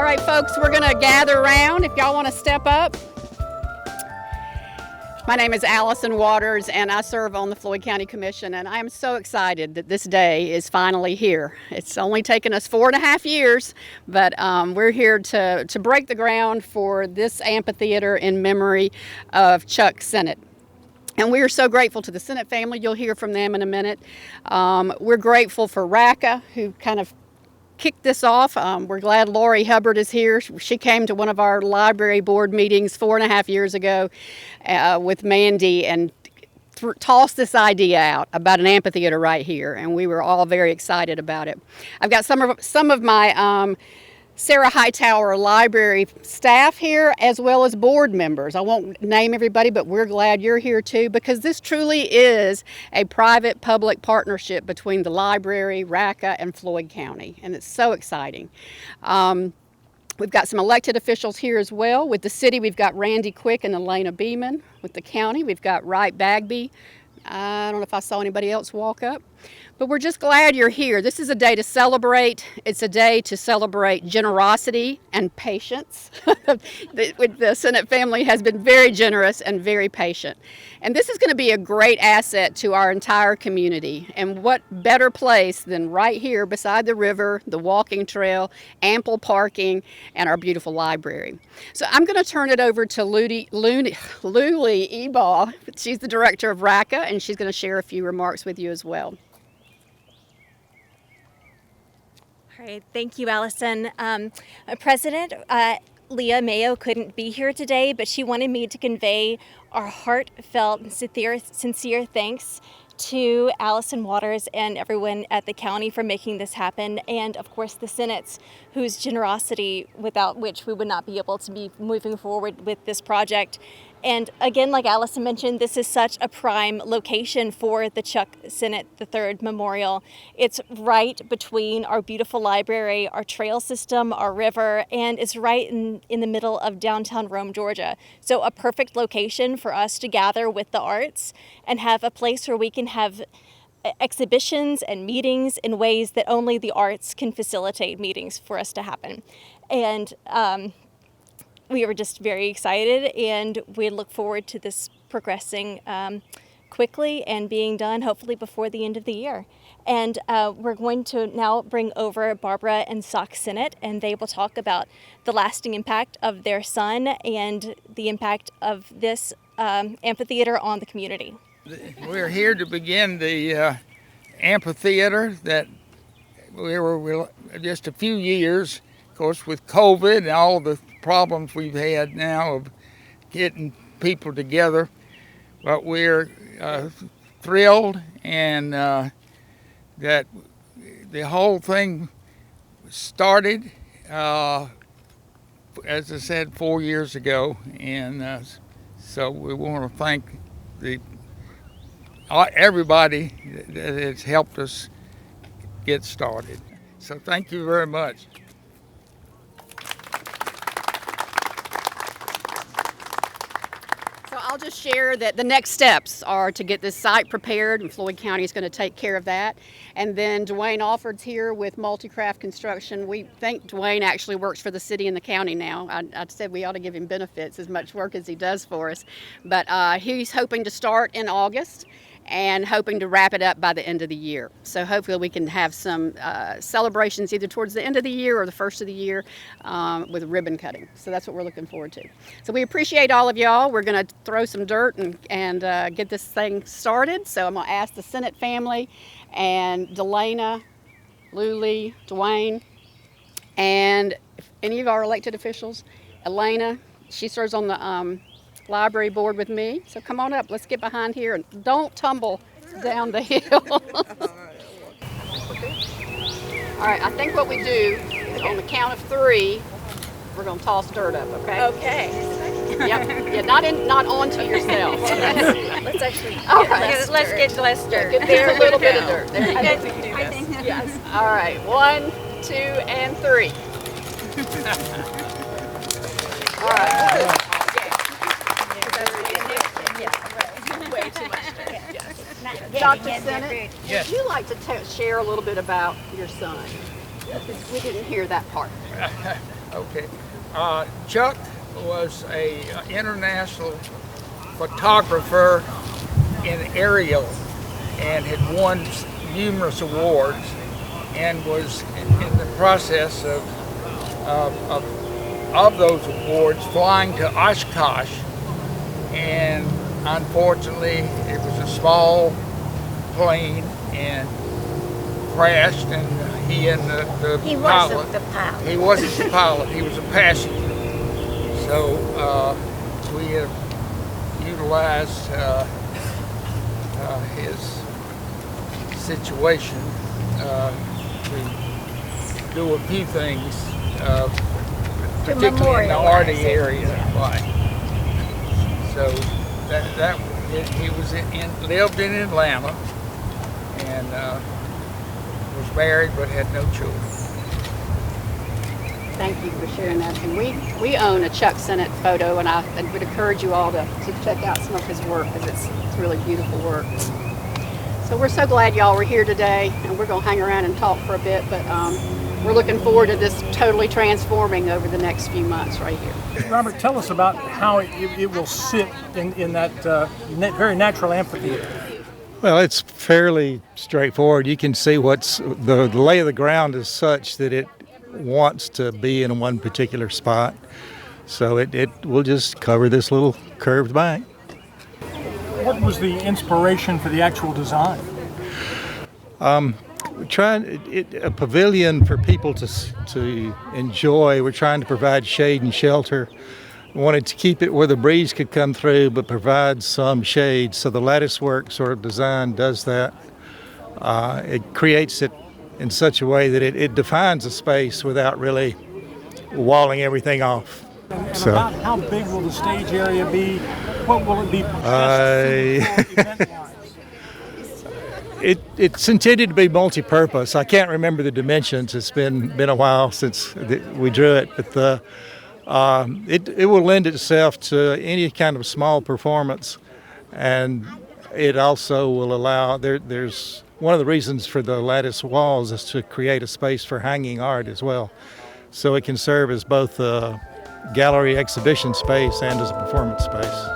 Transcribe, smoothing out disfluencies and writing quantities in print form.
right, folks, we're going to gather around if y'all want to step up. My name is Allison Waters, and I serve on the Floyd County Commission, and I am so excited that this day is finally here. It's only taken us 4.5 years, but we're here to break the ground for this amphitheater in memory of Chuck Sennett. And we are so grateful to the Sennett family. You'll hear from them in a minute. We're grateful for RACA, who kind of kicked this off. We're glad Lori Hubbard is here. She came to one of our library board meetings 4.5 years ago with Mandy and tossed this idea out about an amphitheater right here, and we were all very excited about it. I've got some of my Sara Hightower library staff here, as well as board members. I won't name everybody, but we're glad you're here too, because this truly is a private-public partnership between the library, RACA, and Floyd County, and it's so exciting. We've got some elected officials here as well. With the city, we've got Randy Quick and Elena Beeman. With the county, we've got Wright Bagby. I don't know if I saw anybody else walk up. But we're just glad you're here. This is a day to celebrate. It's a day to celebrate generosity and patience. The Sennett family has been very generous and very patient. And this is going to be a great asset to our entire community. And what better place than right here beside the river, the walking trail, ample parking, and our beautiful library. So I'm going to turn it over to Luli Ebaugh. She's the director of RACA, and she's going to share a few remarks with you as well. All right, thank you, Allison. President Leah Mayo couldn't be here today, but she wanted me to convey our heartfelt and sincere thanks to Allison Waters and everyone at the county for making this happen, and of course the Sennett's, whose generosity, without which we would not be able to be moving forward with this project. And again, like Allison mentioned, this is such a prime location for the Chuck Sennett III Memorial. It's right between our beautiful library, our trail system, our river, and it's right in the middle of downtown Rome, Georgia. So a perfect location for us to gather with the arts and have a place where we can have exhibitions and meetings in ways that only the arts can facilitate meetings for us to happen. And we were just very excited, and we look forward to this progressing quickly and being done hopefully before the end of the year. And we're going to now bring over Barbara and Chuck Sennett, and they will talk about the lasting impact of their son and the impact of this amphitheater on the community. We're here to begin the amphitheater that we were just a few years, of course, with COVID and all the problems we've had now of getting people together. But we're thrilled and that the whole thing started, as I said, 4 years ago. And so we want to thank everybody that has helped us get started. So thank you very much. I'll just share that the next steps are to get this site prepared, and Floyd County is going to take care of that. And then Dwayne Alford's here with Multicraft Construction. We think Dwayne actually works for the city and the county now. I said we ought to give him benefits, as much work as he does for us. But he's hoping to start in August and hoping to wrap it up by the end of the year. So hopefully we can have some celebrations either towards the end of the year or the first of the year with ribbon cutting. So that's what we're looking forward to. So we appreciate all of y'all. We're going to throw some dirt and get this thing started. So I'm going to ask the Sennett family and Delana, Luli, Dwayne, and if any of our elected officials, Elena, she serves on the library board with me, so come on up, let's get behind here and don't tumble down the hill. All right, I think what we do is on the count of 3, we're going to toss dirt up, okay? Okay. Yep. Yeah, not onto yourself. Let's actually let's get less dirt. Get there a little bit of dirt. There you go. I think Yes. All right, 1, 2, and 3. All right. Way too much dirt. Yes. Dr. Sennett, Yes. would you like to share a little bit about your son? We didn't hear that part. Okay. Chuck was a international photographer in aerial and had won numerous awards and was in the process of those awards flying to Oshkosh, and unfortunately it was a small plane and crashed, and he and the He pilot, wasn't the pilot. he wasn't the pilot, he was a passenger. So we have utilized his situation to do a few things, particularly in the Artie area. Right. So he was lived in Atlanta and was married but had no children. Thank you for sharing that. And we own a Chuck Sennett photo, and I would encourage you all to check out some of his work because it's really beautiful work. So we're so glad y'all were here today, and we're going to hang around and talk for a bit, but we're looking forward to this totally transforming over the next few months right here. Robert, tell us about how it will sit in that very natural amphitheater. Well, it's fairly straightforward. You can see the lay of the ground is such that it wants to be in one particular spot. So it will just cover this little curved bank. What was the inspiration for the actual design? We're trying a pavilion for people to enjoy. We're trying to provide shade and shelter. We wanted to keep it where the breeze could come through, but provide some shade. So the lattice work sort of design does that. It creates it in such a way that it defines a space without really walling everything off. And about how big will the stage area be? What will it be? It's intended to be multi-purpose. I can't remember the dimensions. It's been a while since we drew it, but it will lend itself to any kind of small performance, and it also will allow. There's one of the reasons for the lattice walls is to create a space for hanging art as well, so it can serve as both a gallery exhibition space and as a performance space.